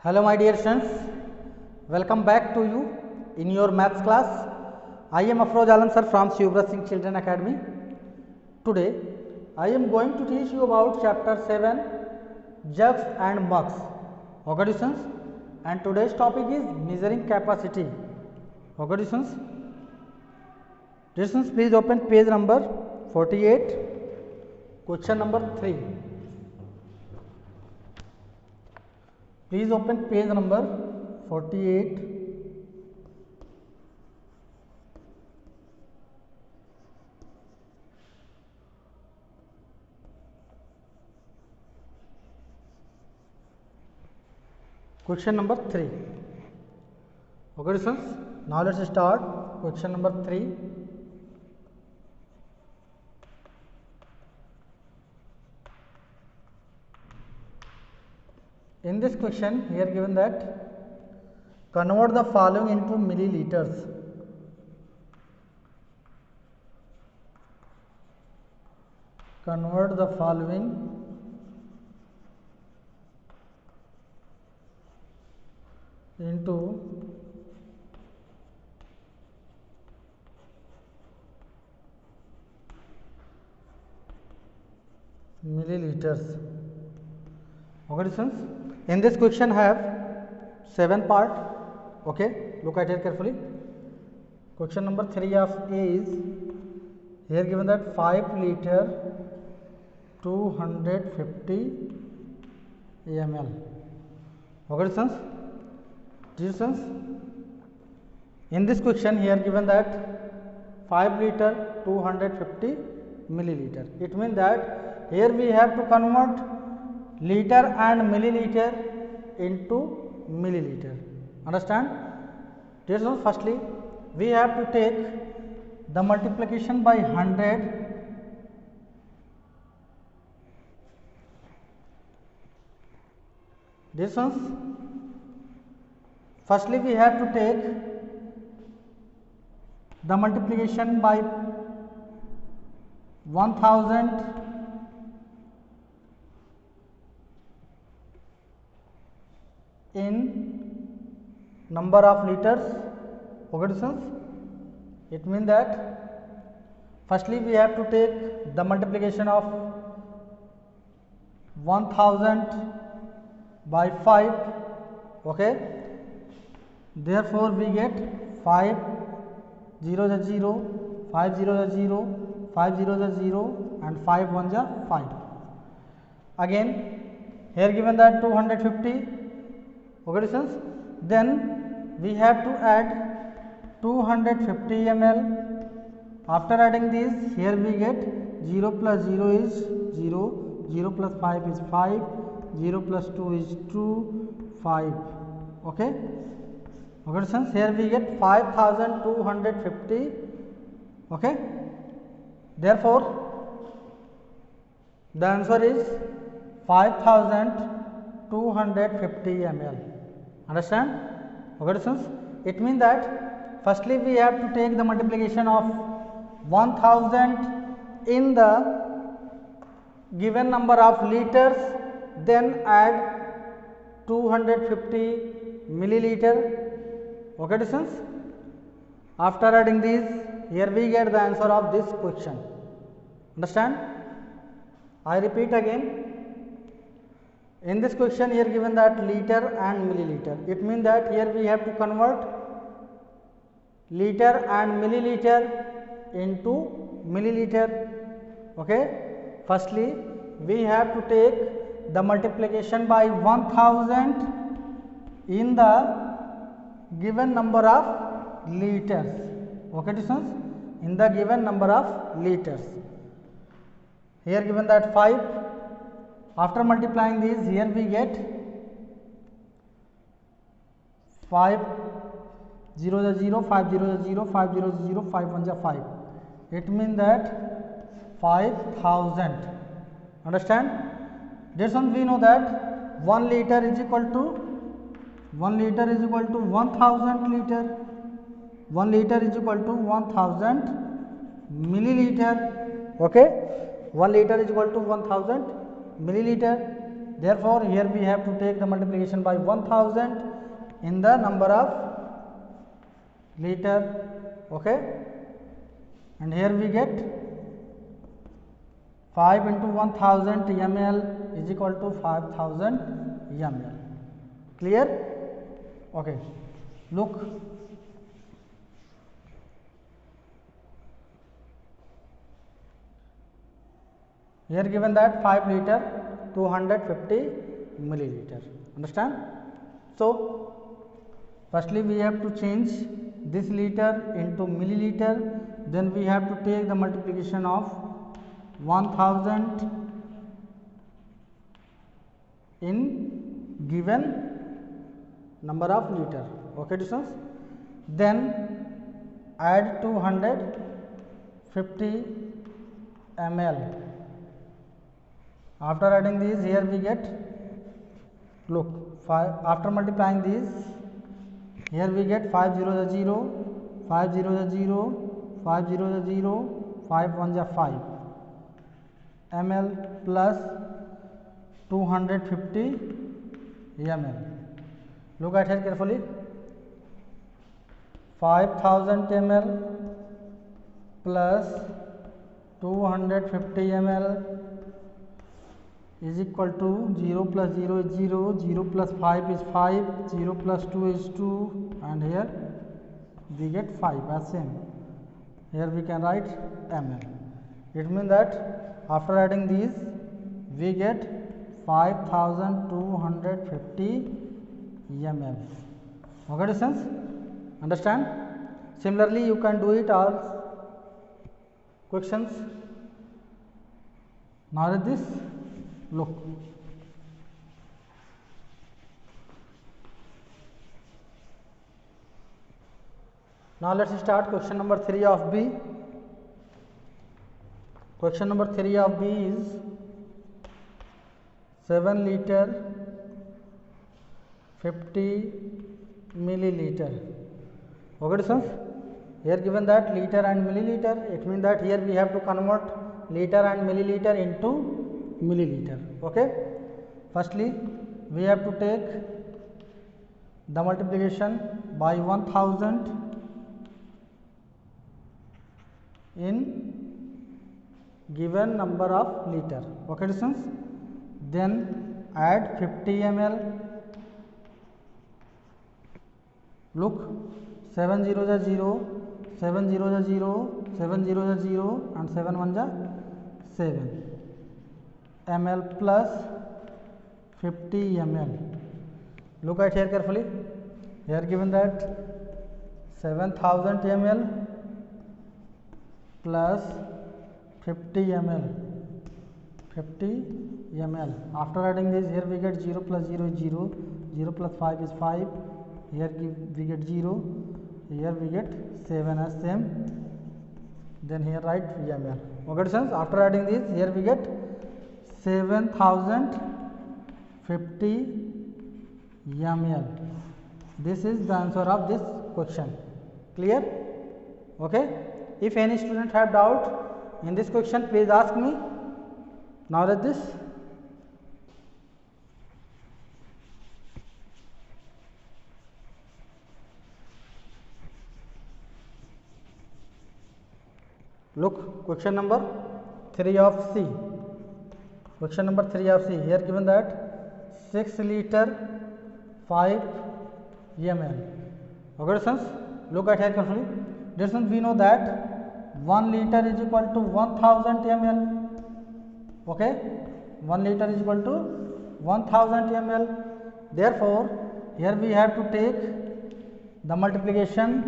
Hello my dear students, welcome back to you in your maths class. I am Afroz Alam sir from Shivbrat Singh Children Academy. Today I am going to teach you about chapter 7 jugs and mugs. Okay students, and today's topic is measuring capacity. Okay students, please open page number 48, question number 3. Please open page number 48. Question number 3. Okay, students. Now let's start question number 3. In this question, here given that convert the following into milliliters. Convert the following into milliliters. Okay, students. In this question have 7 part. Okay, look at it carefully. Question number 3 of A is here given that 5 liter 250 ml. Okay, students. In this question here given that 5 liter 250 milliliter. It means that here we have to convert liter and milliliter into milliliter. Understand? Dear students, firstly we have to take the multiplication by 100 Dear students, firstly we have to take the multiplication by 1000 in number of liters. Okay, students, it means that firstly we have to take the multiplication of 1000 by 5. Okay, therefore we get 5 0 is 0, 5 0 is 0, 5 0 is 0 and 5 1 is 5. Again here given that 250. Okay, students, then we have to add 250 ml. After adding this, here we get 0 plus 0 is 0, 0 plus 5 is 5, 0 plus 2 is 2, 5. Okay, okay, students, here we get 5250. Okay, therefore the answer is 5250 ml. Understand? Okay, students, it means that firstly we have to take the multiplication of 1000 in the given number of liters, then add 250 milliliter. Okay, students, after adding these, here we get the answer of this question. Understand? I repeat again. In this question here given that liter and milliliter, it means that here we have to convert liter and milliliter into milliliter. Okay, firstly we have to take the multiplication by 1000 in the given number of liters. Okay, students, in the given number of liters. Here given that 5. After multiplying these, here we get 5 0 is 0, 5 0 is 0, 5 0 is 0, 5 1 is 5. It means that 5000. Understand? This one we know that 1 liter is equal to 1000 liter. 1 liter is equal to 1000 milliliter. Okay, 1 liter is equal to 1000 milliliter. Therefore, here we have to take the multiplication by 1000 in the number of liter. Okay, and here we get 5 into 1000 ml is equal to 5000 ml. Clear? Okay, look. Here given that 5 liter 250 milliliter. Understand? So, firstly we have to change this liter into milliliter, then we have to take the multiplication of 1000 in given number of liter. Okay, students? Then add 250 ml. After adding these, here we get, look, after multiplying these, here we get 5 0 0, 5 0 0, 5 0 0, 5 1 5 ml plus 250 ml. Look at here carefully. 5000 ml plus 250 ml is equal to 0 plus 0 is 0, 0 plus 5 is 5, 0 plus 2 is 2, and here we get 5 as same. Here we can write ml. It means that after adding these we get 5250 ml. Okay, distance? Understand? Similarly, you can do it all questions. Now with this, look. Now let's start question number 3 of B. Question number 3 of B is 7 liter 50 milliliter. Okay, sons? Here given that liter and milliliter, it means that here we have to convert liter and milliliter into milliliter. Okay, firstly we have to take the multiplication by 1000 in given number of liter. Okay, distance? Then add 50 ml. Look, 7 0 0, 7 0 0, 7 0 0, and 7 1 7 ml plus 50 ml. Look at here carefully. Here given that 7000 ml plus 50 ml. 50 ml. After adding this, here we get 0 plus 0 is 0, 0 plus 5 is 5. Here we get 0. Here we get 7 as same. Then here write ml. Okay, friends. After adding this, here we get 7050 ml. This is the answer of this question. Clear? Okay. If any student have doubt in this question, please ask me. Now let this. Look, question number 3 of C. Question number 3 of C. Here given that 6 liter 5 ml. Okay, sons? Look at here carefully. Listen, we know that 1 liter is equal to 1000 ml. Okay, 1 liter is equal to 1000 ml. Therefore, here we have to take the multiplication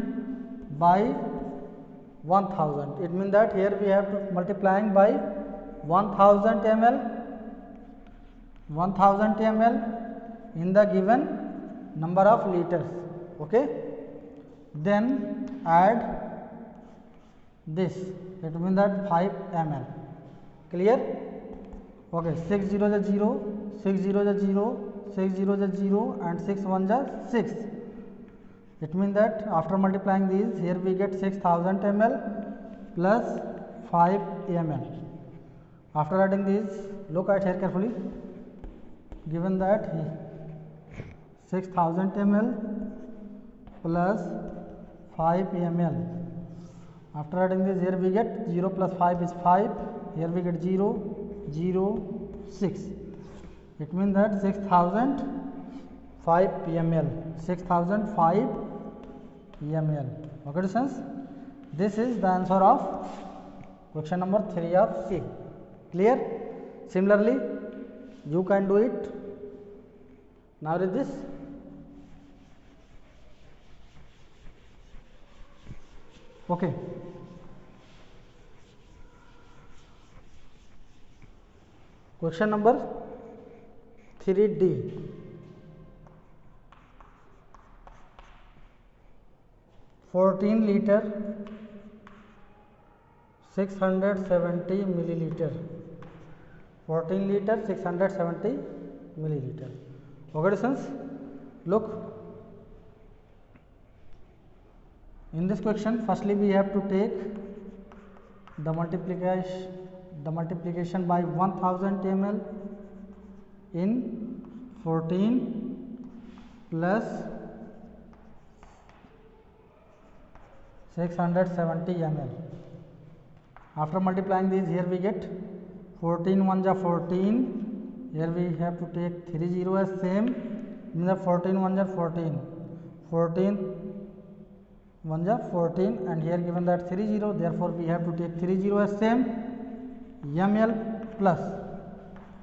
by 1000. It means that here we have to multiplying by 1000 ml, 1000 ml in the given number of liters. Okay, then add this. It means that 5 ml. Clear? Okay, 6 0 0, 6 0 0, 6 0 0, and 6 1 6. It means that after multiplying these, here we get 6000 ml plus 5 ml. After adding these, look at here carefully. given that 6000 ml plus 5 ml. After adding this, here we get 0 plus 5 is 5, here we get 0, 0, 6. It means that 6005 ml, 6005 ml. Okay students, this is the answer of question number 3 of C. Clear? Similarly, you can do it. Now read this. Okay. Question number 3D. (14 liter 670 milliliter). 14 liter 670 milliliter. Okay students, look, in this question firstly we have to take the multiplication by 1000 ml in 14 plus 670 ml. After multiplying these, here we get 14 1 ja 14. Here we have to take 3 0 as same. In the 14 1 ja 14. 14 1 ja 14, and here given that 3 0. Therefore, we have to take 3 0 as same. ml plus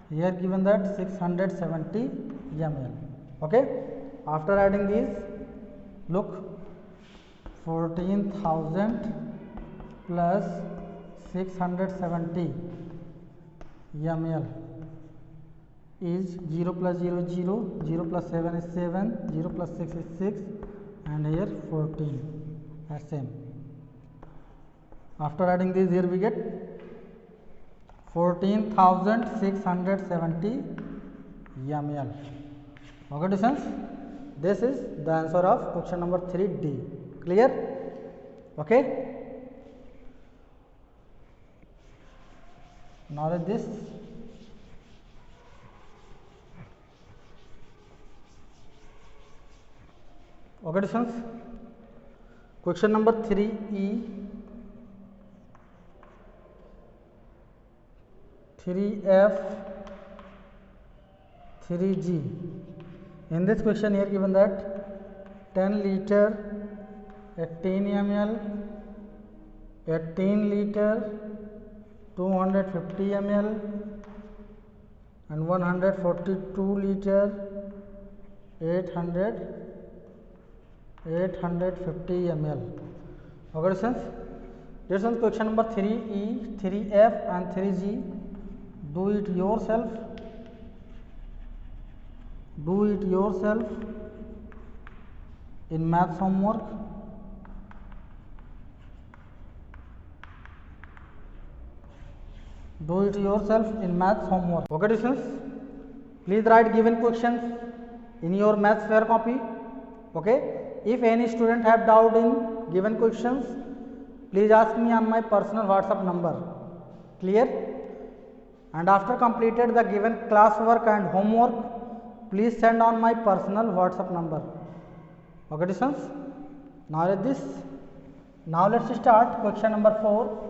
here given that 670 ml. Okay. After adding these, look, 14,000 plus 670 ml is 0 plus 0 0, 0 plus 7 is 7, 0 plus 6 is 6, and here 14 as same. After adding this, here we get 14,670 ml. Okay students, this is the answer of question number 3D. Clear? Okay. Now read this. Okay students, question number 3E, 3F, 3G. In this question, here given that 10 liter 18 ml, 18 liter 250 ml, and 142 liter 850 ml. Okay students, this is question number 3E, 3F and 3G. Do it yourself. Do it yourself in maths homework. Do it yourself in maths homework. Okay students, please write given questions in your maths fair copy. Okay. If any student have doubt in given questions, please ask me on my personal WhatsApp number. Clear? And after completed the given classwork and homework, please send on my personal WhatsApp number. Okay students, now read this. Now let's start question number 4.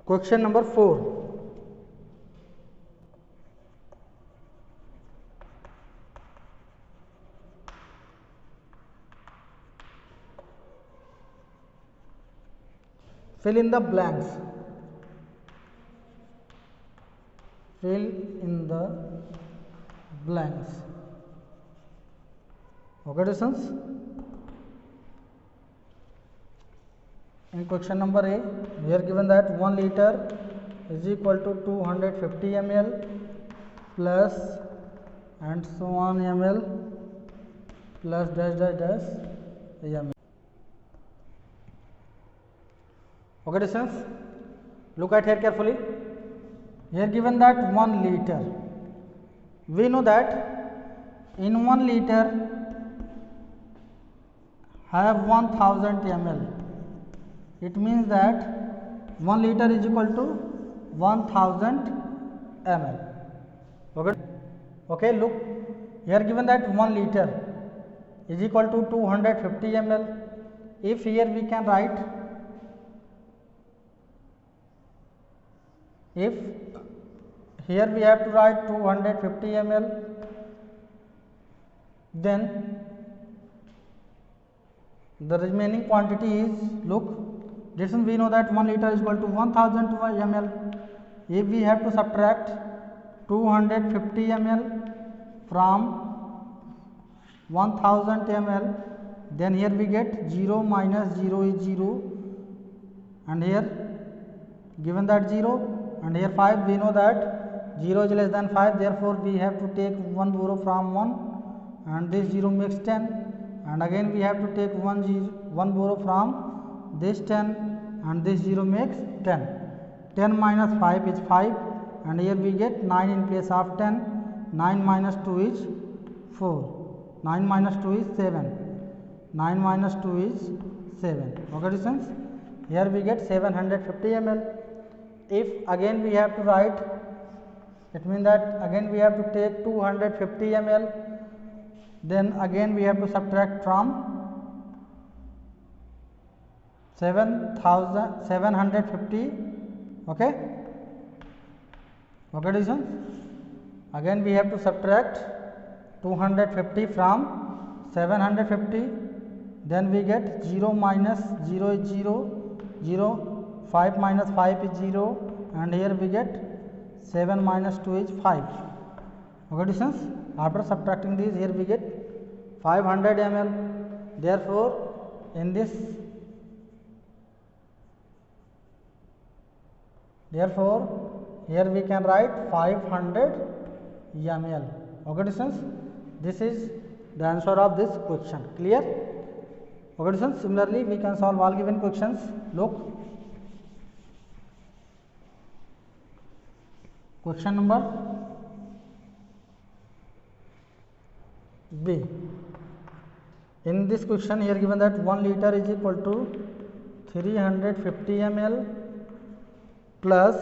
Question number 4. Fill in the blanks. Fill in the blanks. Okay students, in question number A, we are given that 1 liter is equal to 250 ml plus and so on ml plus dash dash dash ml. Okay students, look at here carefully. Here given that 1 liter. We know that in 1 liter have 1000 ml. It means that 1 liter is equal to 1000 ml. Okay, look, here given that 1 liter is equal to 250 ml. If here we can write, if here we have to write 250 ml, then the remaining quantity is, look, this one we know that 1 liter is equal to 1000 ml. If we have to subtract 250 ml from 1000 ml, then here we get 0 minus 0 is 0, and here given that 0, and here 5, we know that 0 is less than 5, therefore we have to take 1 borrow from 1, and this 0 makes 10, and again we have to take 1 borrow from this 10, and this 0 makes 10. 10 minus 5 is 5, and here we get 9 in place of 10. 9 minus 2 is 4. 9 minus 2 is 7. 9 minus 2 is 7. Okay, students? Here we get 750 ml. If again we have to write, it means that again we have to take 250 ml. Then again we have to subtract from 750. Okay, students? Again we have to subtract 250 from 750. Then we get 0 minus 0 is 0, 5 minus 5 is 0, and here we get 7 minus 2 is 5. Okay, students? After subtracting these, here we get 500 ml. Therefore, in this, here we can write 500 ml. Okay, students? This is the answer of this question. Clear? Okay, students? Similarly, we can solve all given questions. Look, question number B. In this question, here given that 1 liter is equal to 350 ml plus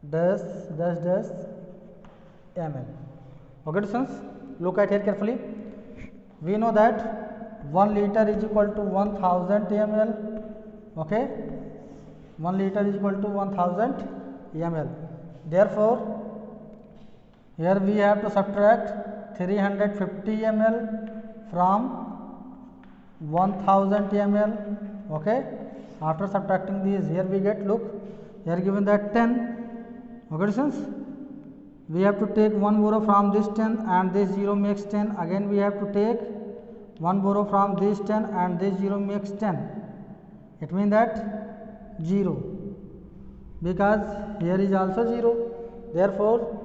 dash ml. Okay, students, look at here carefully. We know that 1 liter is equal to 1000 ml. Okay, 1 liter is equal to 1000 ml. Therefore, here we have to subtract 350 ml from 1000 ml. Okay, after subtracting these, here we get, look, here given that 10. Okay, students, we have to take 1 borrow from this 10, and this 0 makes 10. Again we have to take 1 borrow from this 10, and this 0 makes 10. It means that 0, because here is also 0. Therefore,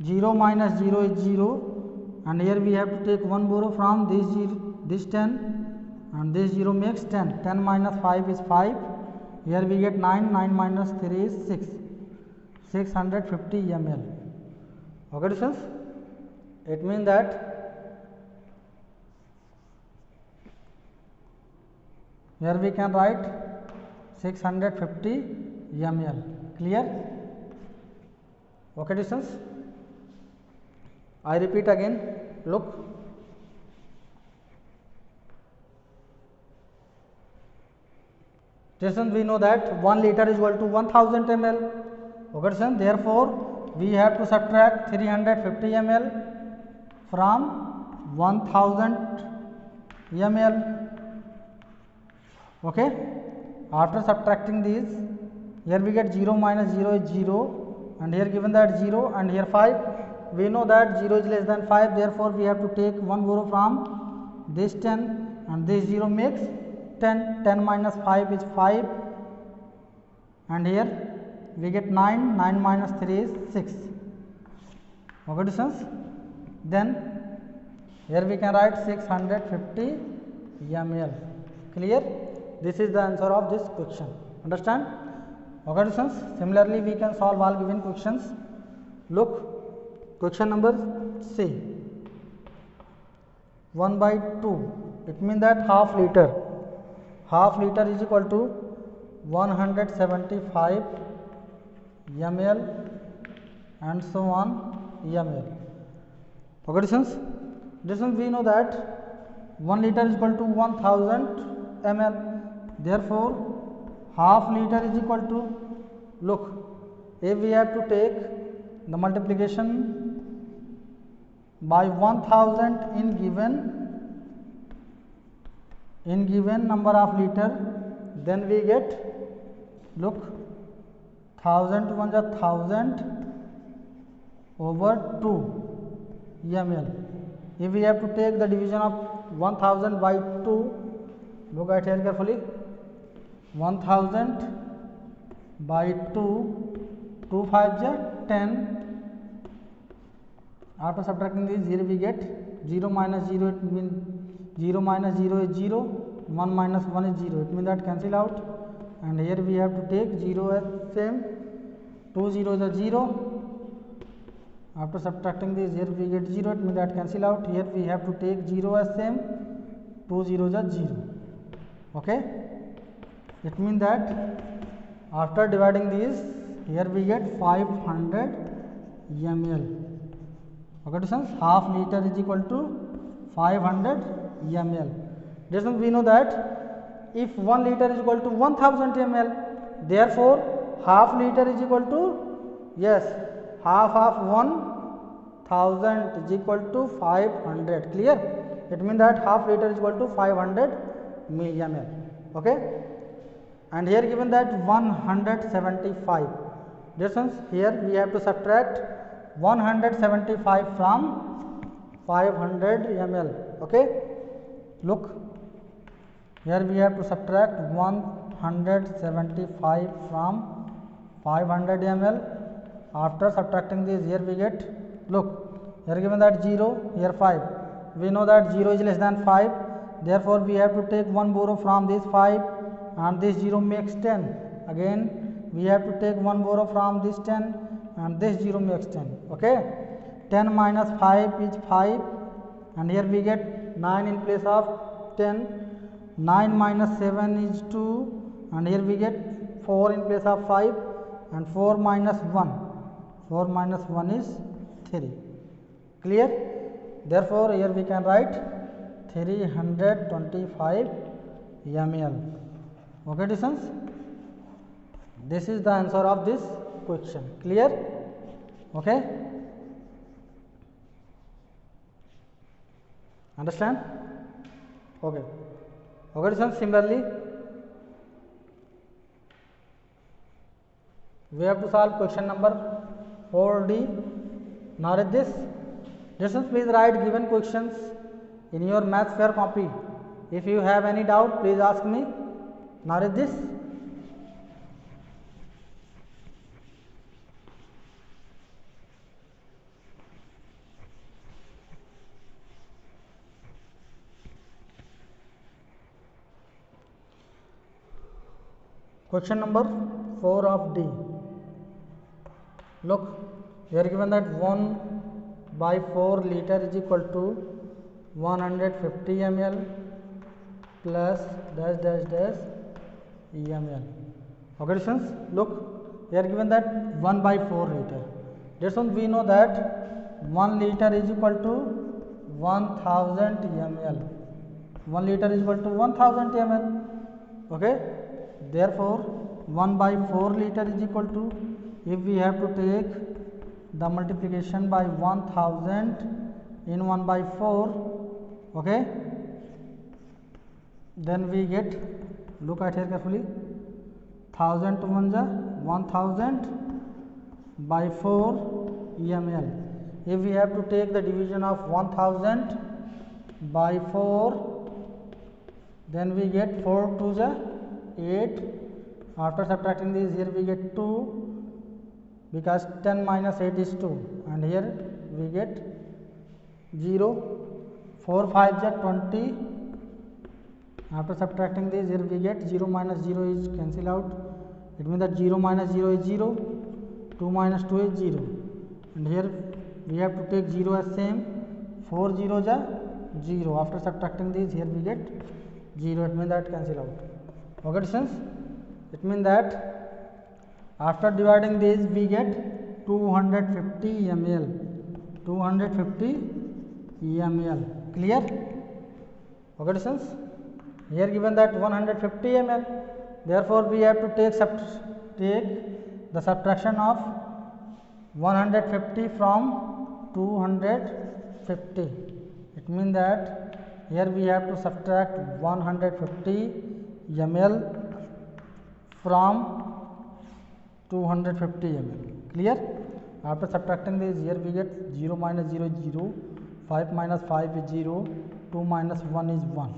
0 minus 0 is 0, and here we have to take 1 borrow from this 10, and this 0 makes 10. 10 minus 5 is 5. Here we get 9. 9 minus 3 is 6. 650 ml. Okay, students? It means that here we can write 650 ml. Clear? Okay, students? I repeat again. Look, we know that 1 liter is equal to 1000 ml. Okay, therefore we have to subtract 350 ml from 1000 ml. Okay, after subtracting these, here we get 0 minus 0 is 0, and here given that 0, and here 5. We know that 0 is less than 5, therefore we have to take 1 borrow from this 10, and this 0 makes 10. 10 minus 5 is 5, and here we get 9. 9 minus 3 is 6. Okay, students? Then here we can write 650 ml. Clear? This is the answer of this question. Understand? Okay, students? Similarly, we can solve all given questions. Look, Question number C. 1 by 2. It means that half liter. Half liter is equal to 175 ml and so on ml. Okay, students, we know that 1 liter is equal to 1000 ml. Therefore, half liter is equal to, look, if we have to take the multiplication by 1000 in given number of liter, then we get, look, 1000 to 1000 over 2 ml. If we have to take the division of 1000 by 2, look at here carefully, 1000 by 2, 2 5 is 10. After subtracting this, here we get 0 minus 0, it means 0 minus 0 is 0, 1 minus 1 is 0, it means that cancel out, and here we have to take 0 as same, 2 0 is a 0. After subtracting this, here we get 0, it means that cancel out, here we have to take 0 as same, 2 0 is a 0. Okay, it means that after dividing these, here we get 500 ml. Okay, students, half liter is equal to 500 ml. Students, we know that if 1 liter is equal to 1000 ml, therefore half liter is equal to, yes, half of 1000 is equal to 500. Clear? It means that half liter is equal to 500 ml. Okay, and here given that 175. Students, here we have to subtract 175 from 500 ml. Okay, look, here we have to subtract 175 from 500 ml. After subtracting this, here we get, look, here given that 0, here 5. We know that 0 is less than 5, therefore we have to take one borrow from this 5, and this 0 makes 10. Again we have to take one borrow from this 10, and this 0 makes 10. Okay, 10 minus 5 is 5, and here we get 9 in place of 10. 9 minus 7 is 2, and here we get 4 in place of 5, and 4 minus 1. 4 minus 1 is 3. Clear? Therefore, here we can write 325 ml. Okay, students? This is the answer of this question. Clear? Okay? Understand? Okay. Okay, students, similarly, we have to solve question number 4D. Now read this. Students, please write given questions in your maths fair copy. If you have any doubt, please ask me. Now read this. Question number 4 of D. Look, we are given that 1 by 4 liter is equal to 150 ml plus dash dash dash ml. Okay, students, look, we are given that 1 by 4 liter. That's why we know that 1 liter is equal to 1000 ml. 1 liter is equal to 1000 ml. Okay, therefore 1 by 4 liter is equal to, if we have to take the multiplication by 1000 in 1 by 4, okay, then we get, look at here carefully, 1000 to 1 is 1000 by 4 ml. If we have to take the division of 1000 by 4, then we get 4 to the 8. After subtracting this, here we get 2, because 10 minus 8 is 2, and here we get 0. 4 5 is 20. After subtracting this, here we get 0 minus 0 is cancel out. It means that 0 minus 0 is 0, 2 minus 2 is 0, and here we have to take 0 as same. 4 zeros are 0. After subtracting these, here we get 0. It means that cancel out. Okay, students? It means that after dividing these, we get 250 ml. 250 ml. Clear? Okay, students? Here given that 150 ml. Therefore, we have to take the subtraction of 150 from 250. It means that here we have to subtract 150 ml from 250 ml. Clear? After subtracting this, here we get 0 minus 0 is 0, 5 minus 5 is 0, 2 minus 1 is 1.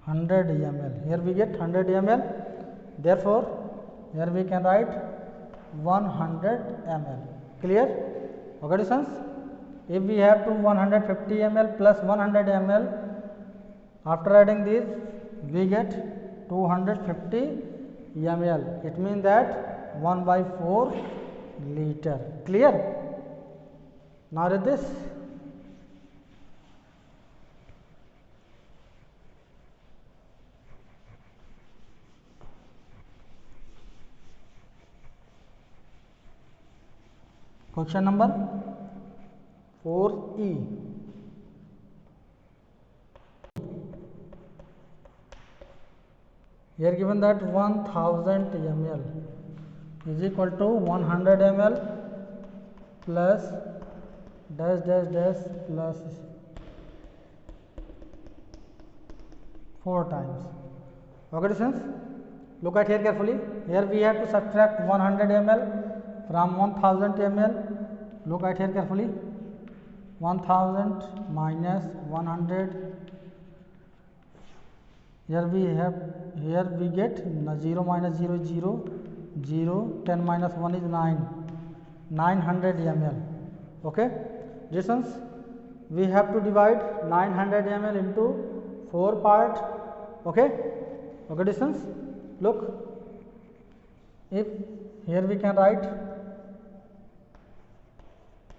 100 ml. Here we get 100 ml. Therefore, here we can write 100 ml. Clear? Okay, students? If we have to 150 ml plus 100 ml, after adding these, we get 250 ml. It means that 1 by 4 liter. Clear? Now read this. Question number 4E. Here given that 1000 ml is equal to 100 ml plus dash dash dash plus 4 times. Okay, students? Look at here carefully. Here we have to subtract 100 ml from 1000 ml. Look at here carefully. 1000 minus 100. Here we get 0 minus 0 is 0, 0, 10 minus 1 is 9, 900 ml. Okay, distance, we have to divide 900 ml into 4 parts. Okay, okay, distance, look, if here we can write,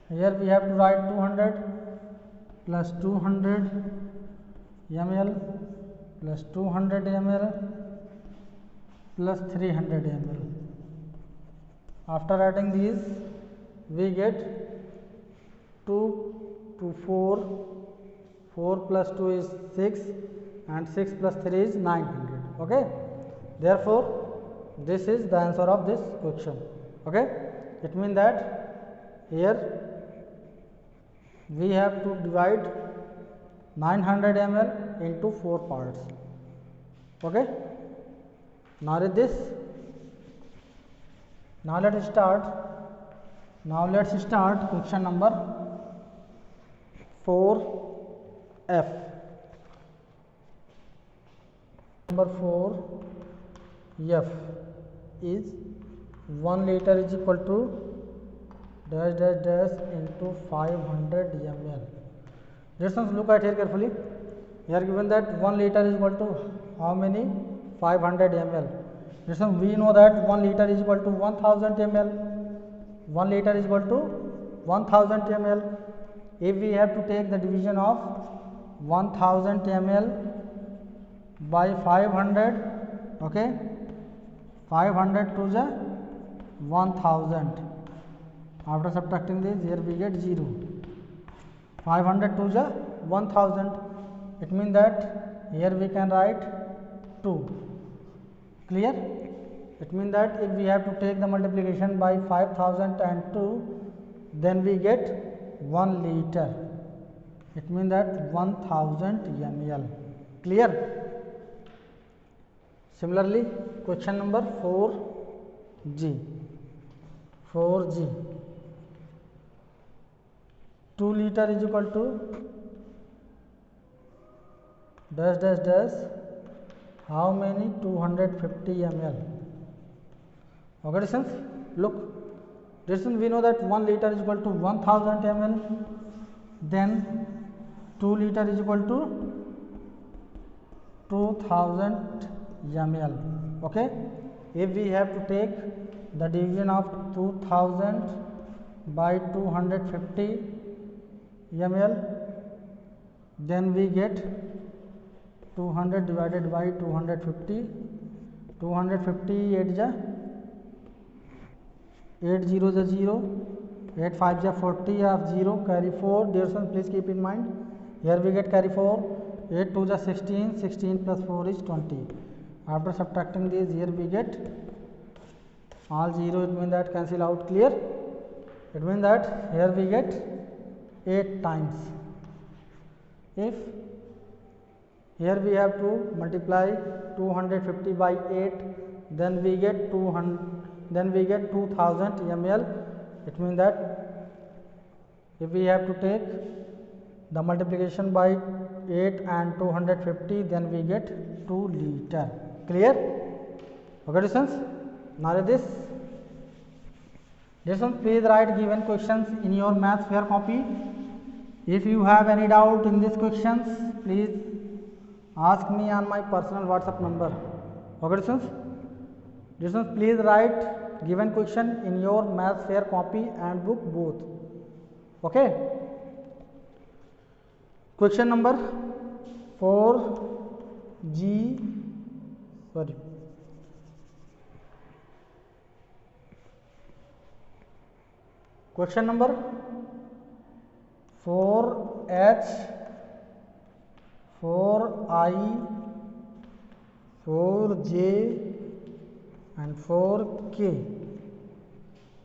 here we have to write 200 plus 200 ml plus 200 ml plus 300 ml. After adding these, we get 2 to 4, 4 plus 2 is 6 and 6 plus 3 is 900. Okay, therefore this is the answer of this question. Okay, it means that here we have to divide 900 ml into 4 parts. Okay, now read this. Now let's start question number 4F. Number 4F is 1 liter is equal to dash dash dash into 500 ml. Let's look at here carefully. Here given that 1 liter is equal to how many? 500 ml. Listen, we know that 1 liter is equal to 1000 ml. 1 liter is equal to 1000 ml. If we have to take the division of 1000 ml by 500, okay, 500 to the 1000. After subtracting this, here we get 0. 500 to the 1000. It means that here we can write 2. Clear? It means that if we have to take the multiplication by 5002, then we get 1 liter. It means that 1000 ml. Clear? Similarly, question number 4G. 4G. 2 liter is equal to dash dash dash how many? 250 ml. Okay, distance, look, distance, we know that 1 liter is equal to 1000 ml, then 2 liter is equal to 2000 ml. Okay, if we have to take the division of 2000 by 250 ml, then we get 200 divided by 250, 250 8 ja 8 0 ja 0, 8 5 ja 40 of 0, carry 4. Dear son, please keep in mind, here we get carry 4, 8 2 ja 16, 16 plus 4 is 20. After subtracting these, here we get all 0, it means that cancel out, clear? It means that here we get 8 times. If here we have to multiply 250 by 8, then we get 2000 ml. It means that if we have to take the multiplication by 8 and 250, then we get 2 liter. Clear? Okay, students. Now this. Students, please write given questions in your maths fair copy. If you have any doubt in these questions, please ask me on my personal WhatsApp number. Okay, students. Students, please write given question in your maths fair copy and book both. Okay. Question number 4G. Sorry. Question number 4H, 4I, 4J and 4K.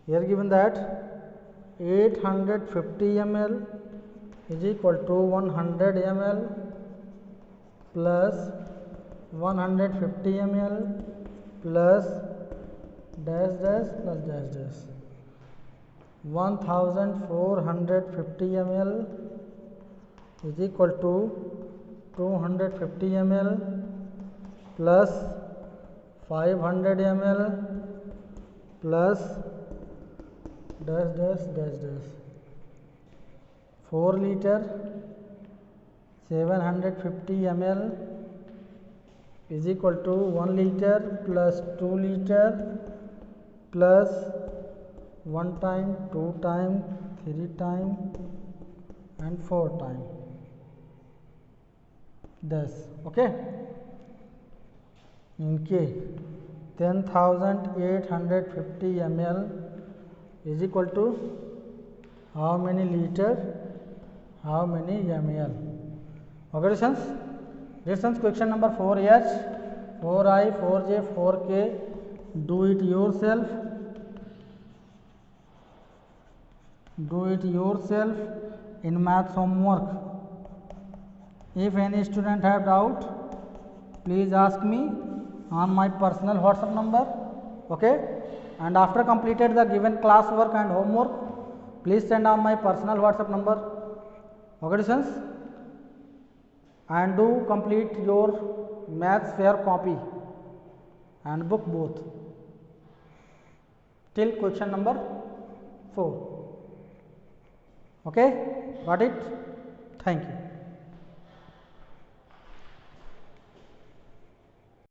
Here given that 850 ml is equal to 100 ml plus 150 ml plus dash dash plus dash dash. 1450 ml is equal to 250 ml plus 500 ml plus dash dash dash dash. 4 liter 750 ml is equal to 1 liter plus 2 liter plus 1 time, 2 time, 3 time and 4 time. Thus, okay. In K, 10,850 ml is equal to how many liter, how many ml. Okay, students. Students, question number 4H, 4I, 4J, 4K. Do it yourself. Do it yourself in maths homework. If any student have doubt, please ask me on my personal WhatsApp number. Okay, and after completed the given class work and homework, please send on my personal WhatsApp number. Okay, students, and do complete your maths fair copy and book both till question number 4. Okay, got it? Thank you.